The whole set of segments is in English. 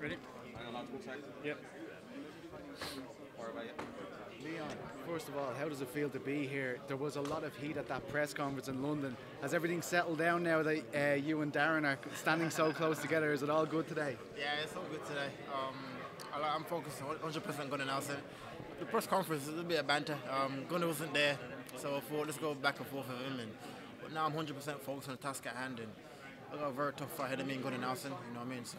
Ready? Hang on, lads, 1 second. Yep. Where about you? Leon, first of all, how does it feel to be here? There was a lot of heat at that press conference in London. Has everything settled down now that you and Darren are standing so close together? Is it all good today? Yeah, it's all good today. I'm focused 100% on Gunnar Nelson. The press conference was a bit of banter. Gunnar wasn't there, so I thought let's go back and forth with him. But now I'm 100% focused on the task at hand, and I got a very tough fight ahead of me in Gunnar Nelson. You know what I mean? So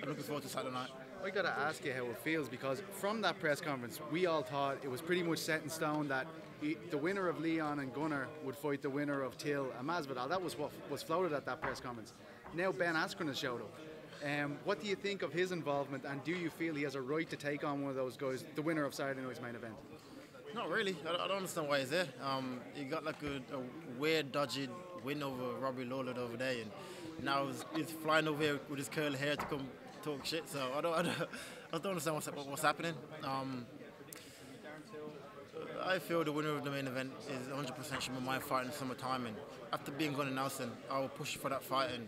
I'm looking forward to Saturday night. I got to ask you how it feels, because from that press conference, we all thought it was pretty much set in stone that the winner of Leon and Gunnar would fight the winner of Till and Masvidal. That was what was floated at that press conference. Now Ben Askren has showed up. What do you think of his involvement, and do you feel he has a right to take on one of those guys, the winner of Saturday night's main event? Not really. I don't understand why he's there. He got like a weird, dodgy win over Robbie Lawler the other day, and now he's flying over here with his curly hair to come talk shit. So I don't understand what's happening. I feel the winner of the main event is 100% should be my fight in the summertime, and after being Gunnar Nelson, I will push for that fight, and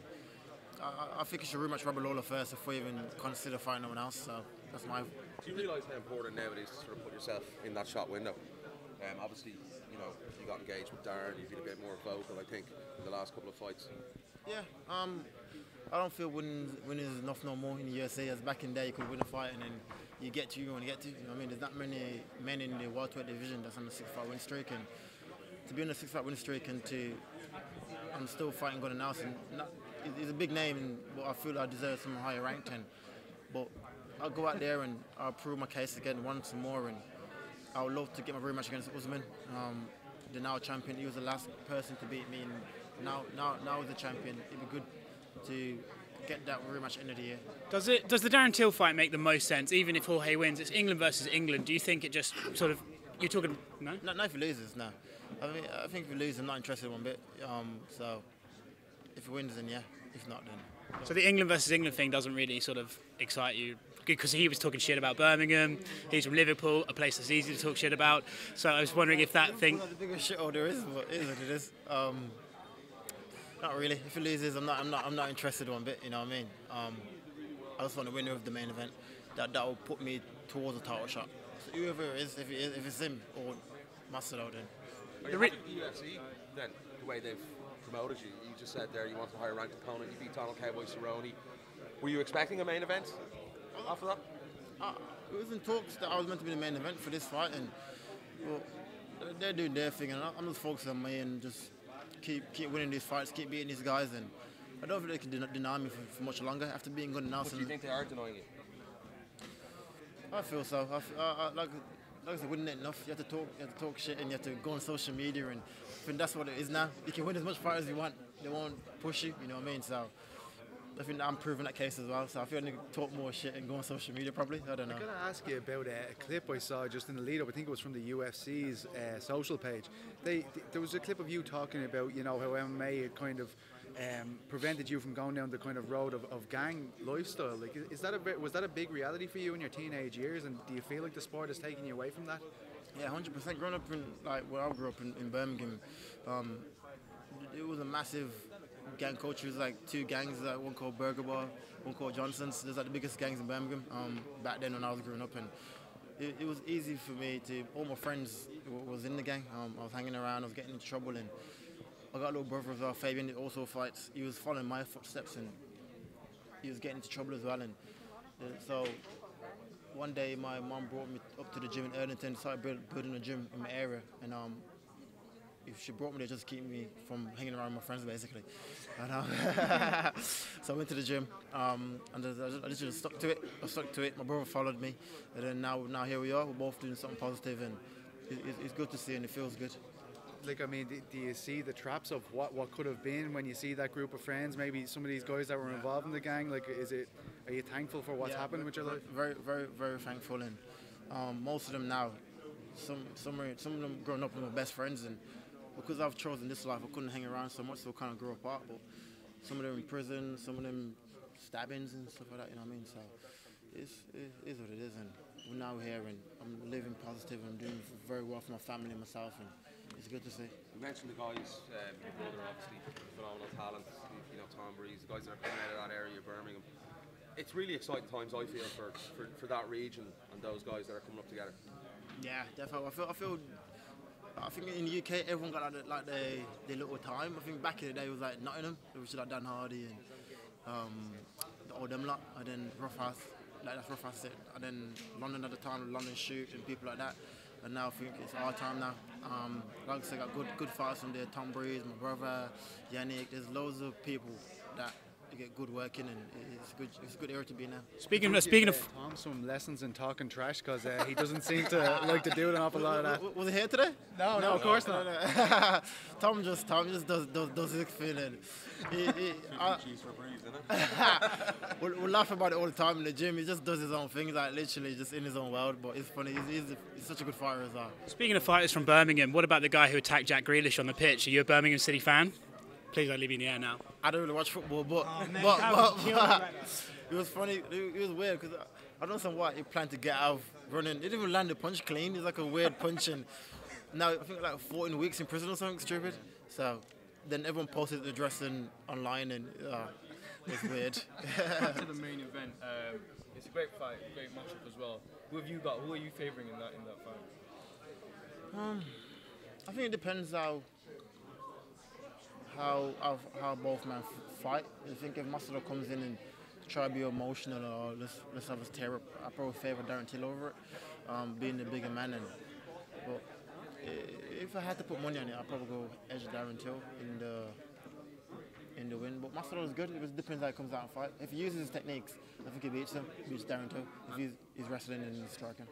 I think you should rematch Robert Lawler first before you even consider fighting no one else. So that's my. Do you realise how important now it is to sort of put yourself in that shot window? Obviously, you know, you got engaged with Darren, you've been a bit more vocal, I think, in the last couple of fights. Yeah, I don't feel winning is enough no more in the UFC. As back in the day, you could win a fight and then you get to you want to get to. You know what I mean? There's not many men in the welterweight division that's on a 6-fight win streak, and to be on a 6-fight win streak and I'm still fighting Gunnar Nelson. He's a big name, but I feel I deserve some higher ranked. But I'll go out there and I'll prove my case again once more, and I would love to get my rematch against Usman, the now champion. He was the last person to beat me, and now he's the champion. It'd be good to get that rematch end of the year. Does the Darren Till fight make the most sense, even if Jorge wins? It's England versus England. Do you think it just sort of, you're talking, no? No, if he loses, no. I think if he loses, I'm not interested one bit. So if he wins, then yeah. If not, then. So the England versus England thing doesn't really sort of excite you? Because he was talking shit about Birmingham, he's from Liverpool, a place that's easy to talk shit about. So I was wondering if that thing. The biggest shit there is, but it is what it is. Not really. If he loses, I'm not interested one bit. You know what I mean? I just want the winner of the main event. That will put me towards a title shot. So whoever it is, if it's him or Masvidal, then. Are you happy with the UFC then? The way they've promoted you. You just said there you want a higher ranked opponent. You beat Donald Cowboy Cerrone. Were you expecting a main event after that? It was in talks that I was meant to be the main event for this fight, and well, they're doing their thing, and I'm just focused on me and just keep winning these fights, keep beating these guys, and I don't think they can deny me for much longer after being Gunnar Nelson. But do you think they are denying you? I feel so. Like I said, winning it enough. You have to talk shit, and you have to go on social media, and I think that's what it is now. You can win as much fight as you want. They won't push you. You know what I mean? So I think I'm proving that case as well. So I feel I need to talk more shit and go on social media probably. I don't know. I gotta ask you about a clip I saw just in the lead up. I think it was from the UFC's social page. There was a clip of you talking about, you know, how MMA had kind of prevented you from going down the kind of road of gang lifestyle. Like, was that a big reality for you in your teenage years? And do you feel like the sport has taken you away from that? Yeah, 100%. Growing up in like where I grew up in Birmingham, it was a massive gang culture. It was like two gangs, like one called Burger Bar, one called Johnson's. There's like the biggest gangs in Birmingham back then when I was growing up, and it was easy for me to. All my friends was in the gang. I was hanging around. I was getting into trouble, and I got a little brother as well, Fabian. That also fights. He was following my footsteps, and he was getting into trouble as well. And so one day, my mum brought me up to the gym in Erdington, started building a gym in my area, and if she brought me there just to keep me from hanging around with my friends, basically. And, so I went to the gym, and I just stuck to it. I stuck to it. My brother followed me, and then now here we are. We're both doing something positive, and it's good to see, and it feels good. Like, I mean, do you see the traps of what could have been when you see that group of friends? Maybe some of these guys that were involved in the gang. Like, are you thankful for what's happened with your life? Very, very, very thankful, and most of them now, some of them growing up with my best friends, and because I've chosen this life, I couldn't hang around so much, so I kind of grew apart. But some of them in prison, some of them stabbings and stuff like that. You know what I mean? So it is what it is, and we're now here, and I'm living positive, and I'm doing very well for my family and myself, and it's good to see. You mentioned the guys, your brother obviously, phenomenal talent, you know, Tom Breeze, the guys that are coming out of that area of Birmingham. it's really exciting times, I feel, for that region and those guys that are coming up together. Yeah, definitely. I think in the UK everyone got like their little time. I think back in the day it was like Nottingham, it was like Dan Hardy and all them lot, and then Rough that's Rough House, and then London at the time, London Shoot and people like that. And now I think it's our time now. Like I said, got good fights from there. Tom Breeze, my brother, Yannick. There's loads of people that get good working, and it's a good era to be in now. Speaking of Tom some lessons in talking trash, because he doesn't seem to like to do an awful lot of that. Was he here today? No, of course not. No. Tom just does his thing. And we laugh about it all the time in the gym. He just does his own thing, like literally just in his own world. But it's funny. He's such a good fighter as well. Speaking of fighters from Birmingham, what about the guy who attacked Jack Grealish on the pitch? Are you a Birmingham City fan? Please don't leave me in the air now. I don't really watch football, but it was funny. It was weird because I don't know why he planned to get out of running. He didn't even land the punch clean. It's like a weird punch, and now I think like 14 weeks in prison or something stupid. So then everyone posted the dressing online, and it's weird. Back to the main event. It's a great fight, great matchup as well. Who have you got? Who are you favouring in that fight? I think it depends how both men fight. I think if Masvidal comes in and try to be emotional or let's have us tear up, I probably favour Darren Till over it, being the bigger man. But if I had to put money on it, I'd probably go edge Darren Till in the win. But Masvidal is good. It just depends how he comes out and fight. If he uses his techniques, I think he beats Darren Till. If he's wrestling and he's striking.